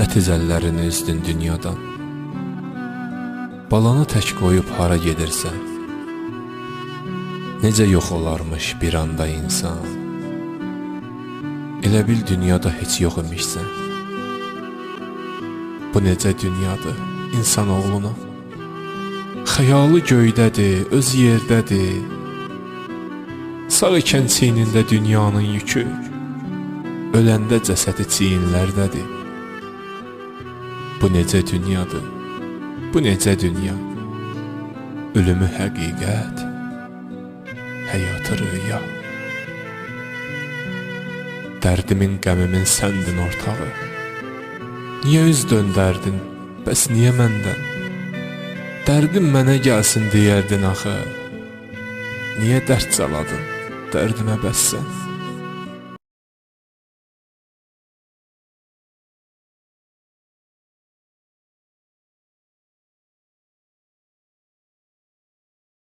Nəticələrini üzdün dünyadan. Balanı tək qoyub hara gedirsən? Necə yox olarmış bir anda insan? Elə bil dünyada heç yox imişsən. Bu necə dünyadır insanoğluna? Xəyalı göydədir, öz yerdədir. Sağ ikən çiynində dünyanın yükü, öləndə cəsədi çiyinlərdədir. Bu necə dünyadır? Bu necə dünya? Ölümü həqiqət, həyatı rüya. Dərdimin, qəmimin səndin ortağı. Niyə üz döndərdin, bəs niyə məndən? Dərdim mənə gəlsin deyərdin axı. Niyə dərd caladın, dərdimə bəssən?